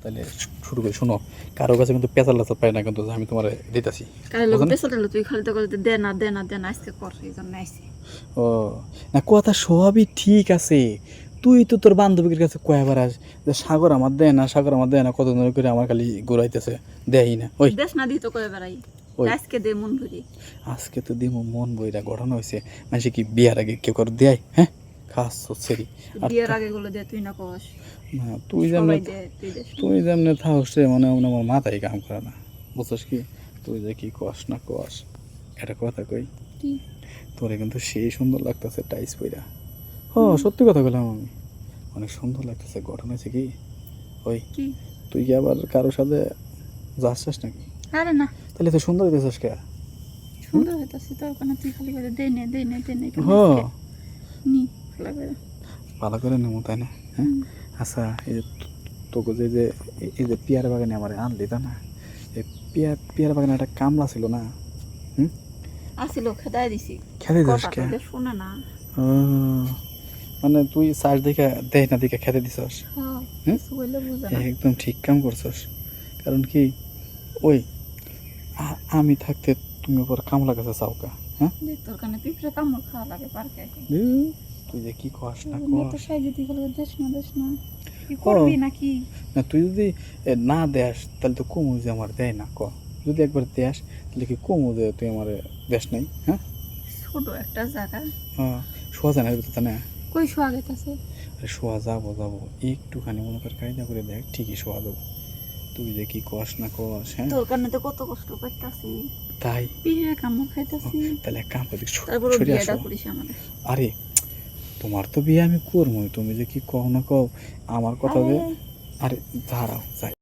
তাহলে শুরু করি। শোনো, কারো কাছে কিন্তু পেঁচাল লাচাল পাই না, কিন্তু আমি তোমার দিতেছি। কারে লোক পেছাল তুই খালি তো করতে দে না দে না দে না আজকে কর এই জন্য আইসি। ও না, কথা সবই ঠিক আছে, তুই তো তোর বান্ধবীর কাছে কয়বার আস যে সাগর আমার দেয় না, সাগর আমার দেয় না, কত দিন করে আমার খালি ঘুরাইতেছে, দেয়ই না। ওই দেশ না দিই তো কয়ে বেড়াই, ওই আজকে দে মন ভরি। আজকে তো দিমু মন বইরা ঘটনা হয়েছে, মানে কি বিয়ার আগে কেউ করে দেয়? হ্যাঁ, খাস সেরি। আর বিয়ের আগে গুলো দে তুই না কস, না, তুই সবাই যেমনে দে তুই দেশ তুই যেমনে থাকস রে, মানে আমার মাথায় কাম করে না, বুঝছিস কি? তুই যে কি কস না কস, এটা কথা কই, কি তোরে কিন্তু সেই সুন্দর লাগতেছে টাইস পইরা। হ, সত্যি কথা বললাম আমি, অনেক সুন্দর লাগতেছে। ঘটনা হয়েছে কি, ওই কি তুই কি আবার কারোর সাথে যাচ্ছিস নাকি? আরে না তাহলে তো সুন্দর হইতেছিস কে? সুন্দর হইতাছে তোর কোনো তুই খালি করে দে নে দে নে দে নে হ, নি খেলা করে। ভালো করে নেবো, তাই না? হ্যাঁ, আচ্ছা, এই যে তোকে যে এই যে পেয়ারা বাগানে আমার আনলি, তা না? এই পেয়ারা বাগানে একটা কামলা ছিল না? হুম, আসিল খেদাই দিছি খেতে দিস কথা কে? তো শুনে না। ও, মানে তুই সার্চ দেখে দেখ না দেখে খেতে দিছস? হ্যাঁ হুম, কিছু বললে বুঝে না। একদম ঠিক কাম করছস। কারণ কি, ওই আমি থাকতে তুমি ওপর কামলা কাছে চাও কা? হ্যাঁ, দেখ তোর কানে পিঁপড়ে কামড় খাওয়া লাগে পার্কে। তুই যে কি কস না তো কস। সাই যদি খালি দেশ না কি করবি নাকি? না, তুই যদি না দেস তাহলে তো কমু যে আমার দেয় না, ক। যদি একবার দেস তাহলে কি কমু যে তুই আমার দেশ নাই? হ্যাঁ, ছোট একটা জায়গা হ্যাঁ, শোয়া যায় না তো, না? কই শোয়া গেছে। আরে শোয়া যাবো একটুখানি মনে কর কায়দা করে দেখ, ঠিকই শোয়া যাবো। তুই যে কি কস না কস। হ্যাঁ, তোর কারণে তো কত কষ্ট করতেছি, তাই পিঁপড়ে কামড় খাইতেছি, তাহলে এক কাম করি, তারপরে সরে বিয়েটা আসো। করিস আমাদের। আরে তোমার তো বিয়ে আমি করবো, তুমি যে কি কও না কও আমার কথা যে। আরে দাঁড়াও যাই,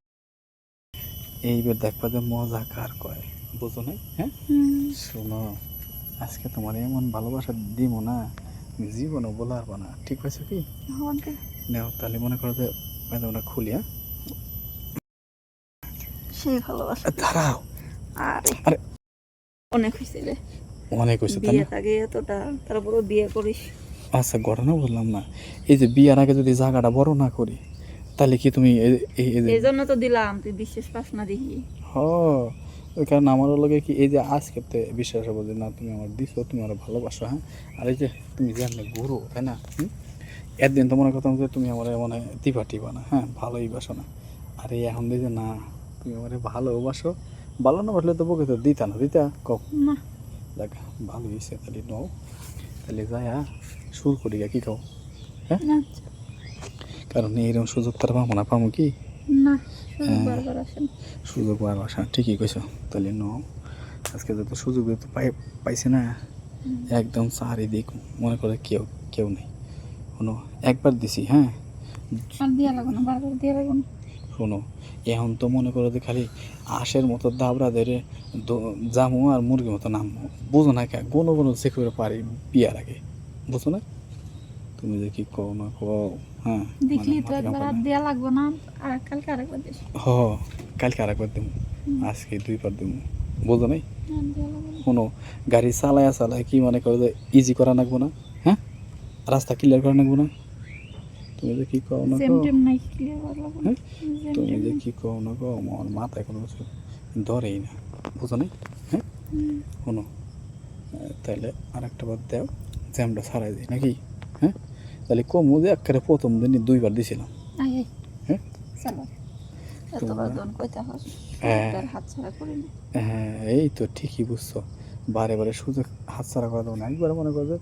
এইবার দেখবা যে মজা কার কয়, বুঝো নাই? হ্যাঁ, শোনো, আজকে তোমার এমন ভালোবাসা দিব না, জীবনও বলা পারবো না, ঠিক আছে কি? নাও তাহলে মনে করো যে আমরা খুলি। হ্যাঁ, সেই ভালোবাসা দাঁড়াও। আরে আরে অনেক হয়েছে রে, অনেক হয়েছে, তাই বিয়ে না? আগে এতটা তারপরে বিয়ে করিস। আচ্ছা, ঘটনা বললাম না, এই যে বিয়ার আগে যদি জায়গাটা বড় না করি, তাহলে কি তুমি এই জন্য তো দিলাম, তুই বিশ্বাস পাস না দেখি। হ, ওই কারণ আমার লগে কি এই যে আজকে বিশ্বাস হবো যে না তুমি আমার দিছো, তুমি আমার ভালোবাসো। হ্যাঁ, আর এই যে তুমি যে আমি গুরু, তাই না? একদিন তো মনে করতাম যে তুমি আমার মনে টিপা না, হ্যাঁ, ভালোই বাসো না। আর এই এখন দেখি যে না, তুমি আমার ভালোবাসো, ভালো না বাসলে তো বকে তো দিতা না, দিতা কও না দেখ। ভালো হয়েছে, তাহলে নও, তাহলে যাই সুর করি কি কও? হ্যাঁ, না কারণ এইরকম সুযোগ তার পাবো না, পাবো কি? না বারবার আসেন সুযোগ বার বাসা, ঠিকই কইছ। তাহলে নও, আজকে যত সুযোগ তো পাইছে না, একদম চারিদিক মনে করে কেউ কেউ নেই। শোনো, একবার দিছি, হ্যাঁ, আর দিয়া লাগো না, বারবার দিয়া লাগো না। শোনো, এখন তো মনে করো যে খালি আশের মতো দাবড়া ধরে জামু আর মুরগির মতো নামবো, বুঝো না কে কোনো চেক করে পারি বিয়ার আগে, বুঝো না? তুমি যে কি কও না কও। হ্যাঁ, দেখলি তো মাথা কাম একবার করে আর না। দেয়া লাগবো না, আর কালকে আরেকবার দিস। হ, কালকে আর একবার দেবো, আজকে 2 বার দেবো, বুঝো নাই? আর দেয়া লাগবো না। শোনো, গাড়ি চালায় কি মনে করো যে ইজি করা লাগবো না? হ্যাঁ, রাস্তা ক্লিয়ার করা লাগবো না? তুমি যে কি কও না সেম কও। টেম নাই ক্লিয়ার করা লাগবো না। হ্যাঁ, তুমি যে কি কও না কও, আমার মাথায় কোনো কিছু ধরেই না, বুঝো নাই? হ্যাঁ, শোনো, তাহলে আর একটা বার দাও, জ্যামটা ছাড়াই দিই নাকি? হ্যাঁ, তাহলে কমু যে একেবারে প্রথম দিনই 2 বার দিছিলাম। আয় আয় হ্যাঁ, চলো, এতবার জন কইতে হয় তার হাত ছাড়া করি না। হ্যাঁ, এই তো ঠিকই বুঝছো, বারে বারে সুযোগ হাতছাড়া করা দেবো না, একবার মনে করো যে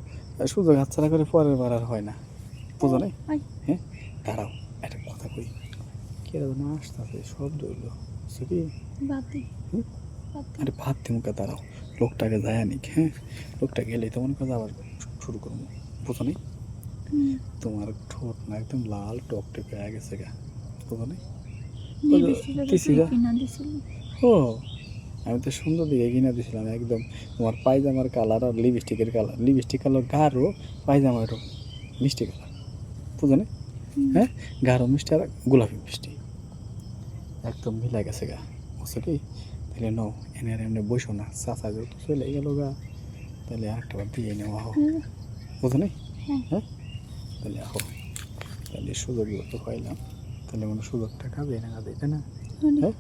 সুযোগ হাতছাড়া করে পরের বার আর হয় না, বুঝো নাই? আয় হ্যাঁ, দাঁড়াও, একটা কথা কই, কে না আসতে শব্দ হইলো, বুঝছো কি? বাদ দি বাদ দি। আরে ভাত দিমুখে, দাঁড়াও, লোকটাকে যায় নিক। হ্যাঁ, লোকটা গেলেই তো মনে করো আবার শুরু করবো, বুঝো নি? তোমার ঠোঁট না একদম লাল টকটকে হয়ে গেছে গা, বুঝো নি? কিনা দিছিলি। ও, আমি তো সুন্দর দিকে কিনে দিয়েছিলাম একদম, তোমার পায়জামার কালার আর লিপস্টিকের কালার, লিপস্টিক কালার গাঢ়, পায়জামারও মিষ্টি কালার, বুঝো নি? হ্যাঁ, গাঢ় মিষ্টি আর গোলাপি মিষ্টি একদম মিলা গেছে গা, বুঝছো কি? তাহলে নও, এনে আর এমনি বসো না, চাচা যেহেতু চলে গেল গা, তাহলে আরেকটা বার দিয়ে নেওয়া হোক, বুঝো নি? হ্যাঁ, তাহলে আহো, তাহলে সুযোগ তো পাইলাম, তাহলে কোনো সুযোগটা খাবে না খাবে তাই না অনেক। হ্যাঁ